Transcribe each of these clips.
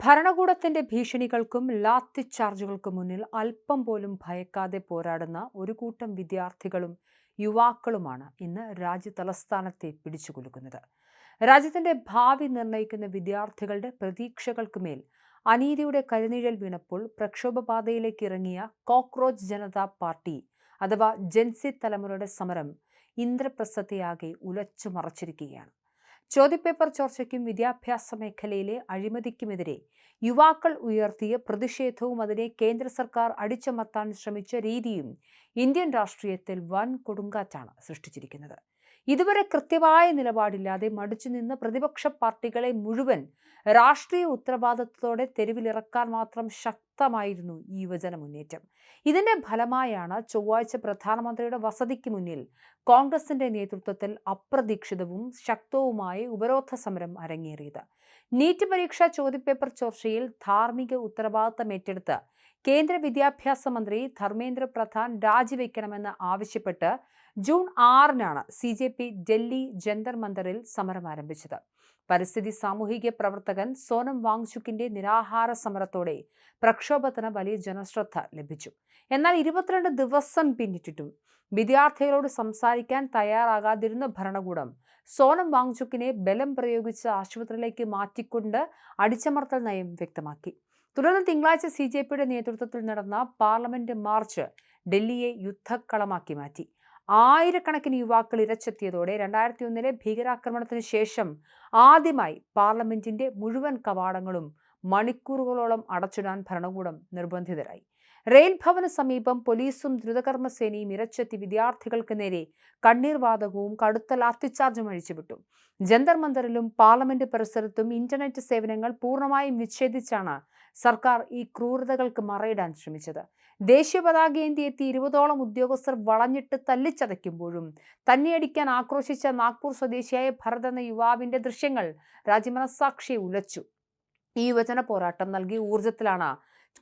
ഭരണകൂടത്തിന്റെ ഭീഷണികൾക്കും ലാത്തിച്ചാർജുകൾക്കും മുന്നിൽ അല്പം പോലും ഭയക്കാതെ പോരാടുന്ന ഒരു കൂട്ടം വിദ്യാർത്ഥികളും യുവാക്കളുമാണ് ഇന്ന് രാജ്യതലസ്ഥാനത്തെ പിടിച്ചുകുലുക്കുന്നത്. രാജ്യത്തിന്റെ ഭാവി നിർണ്ണയിക്കുന്ന വിദ്യാർത്ഥികളുടെ പ്രതീക്ഷകൾക്ക് മേൽ അനീതിയുടെ കരിനിഴൽ വീണപ്പോൾ പ്രക്ഷോഭപാതയിലേക്ക് ഇറങ്ങിയ കോക്രോച്ച് ജനതാ പാർട്ടി അഥവാ ജെൻസി തലമുറയുടെ സമരം ഇന്ദ്രപ്രസ്ഥത്തെയാകെ ഉലച്ചു മറച്ചിരിക്കുകയാണ്. ചോദ്യപേപ്പർ ചോർച്ചയ്ക്കും വിദ്യാഭ്യാസ മേഖലയിലെ അഴിമതിക്കുമെതിരെ യുവാക്കൾ ഉയർത്തിയ പ്രതിഷേധവും അതിനെ കേന്ദ്ര സർക്കാർ അടിച്ചമർത്താൻ ശ്രമിച്ച രീതിയും ഇന്ത്യൻ രാഷ്ട്രീയത്തിൽ വൻ കൊടുങ്കാറ്റാണ് സൃഷ്ടിച്ചിരിക്കുന്നത്. ഇതുവരെ കൃത്യമായ നിലപാടില്ലാതെ മടിച്ചുനിന്ന പ്രതിപക്ഷ പാർട്ടികളെ മുഴുവൻ രാഷ്ട്രീയ ഉത്തരവാദിത്വത്തോടെ തെരുവിലിറക്കാൻ മാത്രം ശക്തമായിരുന്നു ഈ യുവജന മുന്നേറ്റം. ഇതിന്റെ ഫലമായാണ് ചൊവ്വാഴ്ച പ്രധാനമന്ത്രിയുടെ വസതിക്ക് മുന്നിൽ കോൺഗ്രസിന്റെ നേതൃത്വത്തിൽ അപ്രതീക്ഷിതവും ശക്തവുമായ ഉപരോധ സമരം അരങ്ങേറിയത്. നീറ്റ് പരീക്ഷാ ചോദ്യപേപ്പർ ചോർച്ചയിൽ ധാർമ്മിക ഉത്തരവാദിത്തം ഏറ്റെടുത്ത് കേന്ദ്ര വിദ്യാഭ്യാസ മന്ത്രി ധർമ്മേന്ദ്ര പ്രധാൻ രാജിവെക്കണമെന്ന് ആവശ്യപ്പെട്ട് ജൂൺ 6-നാണ് CJP ഡൽഹി ജന്തർ മന്ദറിൽ സമരം ആരംഭിച്ചത്. പരിസ്ഥിതി സാമൂഹിക പ്രവർത്തകൻ സോനം വാങ്ചുക്കിന്റെ നിരാഹാര സമരത്തോടെ പ്രക്ഷോഭത്തിന് വലിയ ജനശ്രദ്ധ ലഭിച്ചു. എന്നാൽ 22 ദിവസം പിന്നിട്ടിട്ടും വിദ്യാർത്ഥികളോട് സംസാരിക്കാൻ തയ്യാറാകാതിരുന്ന ഭരണകൂടം സോനം വാങ്ചുക്കിനെ ബലം പ്രയോഗിച്ച് ആശുപത്രിയിലേക്ക് മാറ്റിക്കൊണ്ട് അടിച്ചമർത്തൽ നയം വ്യക്തമാക്കി. തുടർന്ന് തിങ്കളാഴ്ച CJPയുടെ നേതൃത്വത്തിൽ നടന്ന പാർലമെന്റ് മാർച്ച് ഡൽഹിയെ യുദ്ധക്കളമാക്കി മാറ്റി. ആയിരക്കണക്കിന് യുവാക്കൾ ഇരച്ചെത്തിയതോടെ 2001 ഭീകരാക്രമണത്തിന് ശേഷം ആദ്യമായി പാർലമെന്റിന്റെ മുഴുവൻ കവാടങ്ങളും മണിക്കൂറുകളോളം അടച്ചിടാൻ ഭരണകൂടം നിർബന്ധിതരായി. റെയിൽ ഭവന് സമീപം പോലീസും ദ്രുതകർമ്മസേനയും ഇരച്ചെത്തി വിദ്യാർത്ഥികൾക്ക് നേരെ കണ്ണീർവാതകവും കടുത്ത ലാത്തിച്ചാർജും അഴിച്ചുവിട്ടു. ജന്തർ മന്ദറിലും പാർലമെന്റ് പരിസരത്തും ഇന്റർനെറ്റ് സേവനങ്ങൾ പൂർണ്ണമായും വിച്ഛേദിച്ചാണ് സർക്കാർ ഈ ക്രൂരതകൾക്ക് മറയിടാൻ ശ്രമിച്ചത്. ദേശീയ പതാകയേന്തി എത്തി 20ഓളം ഉദ്യോഗസ്ഥർ വളഞ്ഞിട്ട് തല്ലിച്ചതയ്ക്കുമ്പോഴും തന്നെ അടിക്കാൻ ആക്രോശിച്ച നാഗ്പൂർ സ്വദേശിയായ ഭരത് എന്ന യുവാവിന്റെ ദൃശ്യങ്ങൾ രാജ്യമനസാക്ഷിയെ ഉലച്ചു. ഈ യുവജന പോരാട്ടം നൽകിയ ഊർജത്തിലാണ്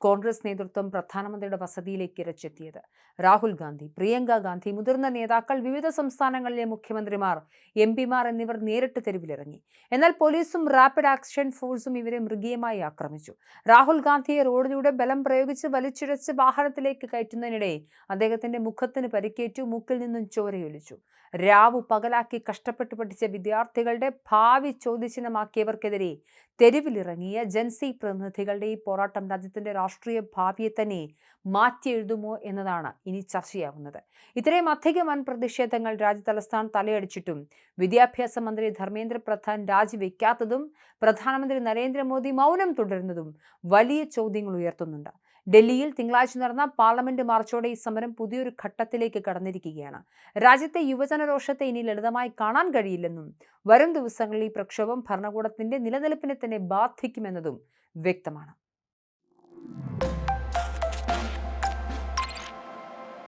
കോൺഗ്രസ് നേതൃത്വം പ്രധാനമന്ത്രിയുടെ വസതിയിലേക്ക് ഇരച്ചെത്തിയത്. രാഹുൽ ഗാന്ധി, പ്രിയങ്ക ഗാന്ധി, മുതിർന്ന നേതാക്കൾ, വിവിധ സംസ്ഥാനങ്ങളിലെ മുഖ്യമന്ത്രിമാർ, MP-മാർ എന്നിവർ നേരിട്ട് തെരുവിലിറങ്ങി. എന്നാൽ പോലീസും റാപ്പിഡ് ആക്ഷൻ ഫോഴ്സും ഇവരെ മൃഗീയമായി ആക്രമിച്ചു. രാഹുൽ ഗാന്ധിയെ റോഡിലൂടെ ബലം പ്രയോഗിച്ച് വലിച്ചിഴച്ച് വാഹനത്തിലേക്ക് കയറ്റുന്നതിനിടെ അദ്ദേഹത്തിന്റെ മുഖത്തിന് പരിക്കേറ്റു, മൂക്കിൽ നിന്നും ചോരയൊലിച്ചു. രാവു പകലാക്കി കഷ്ടപ്പെട്ട് പഠിച്ച വിദ്യാർത്ഥികളുടെ ഭാവി ചോദ്യചിഹ്നമാക്കിയവർക്കെതിരെ തെരുവിലിറങ്ങിയ ജൻസി പ്രതിനിധികളുടെ ഈ പോരാട്ടം രാജ്യത്തിന്റെ രാഷ്ട്രീയ ഭാവിയെ തന്നെ മാറ്റിയെഴുതുമോ എന്നതാണ് ഇനി ചർച്ചയാവുന്നത്. ഇത്രയും അധികം വൻ പ്രതിഷേധങ്ങൾ രാജ്യതലസ്ഥാനം തലയടിച്ചിട്ടും വിദ്യാഭ്യാസ മന്ത്രി ധർമ്മേന്ദ്ര പ്രധാൻ രാജിവെക്കാത്തതും പ്രധാനമന്ത്രി നരേന്ദ്രമോദി മൗനം തുടരുന്നതും വലിയ ചോദ്യങ്ങൾ ഉയർത്തുന്നുണ്ട്. ഡൽഹിയിൽ തിങ്കളാഴ്ച നടന്ന പാർലമെന്റ് മാർച്ചോടെ ഈ സമരം പുതിയൊരു ഘട്ടത്തിലേക്ക് കടന്നിരിക്കുകയാണ്. രാജ്യത്തെ യുവജനരോഷത്തെ ഇനി ലളിതമായി കാണാൻ കഴിയില്ലെന്നും വരും ദിവസങ്ങളിൽ ഈ പ്രക്ഷോഭം ഭരണകൂടത്തിന്റെ നിലനിൽപ്പിനെ തന്നെ ബാധിക്കുമെന്നതും വ്യക്തമാണ്.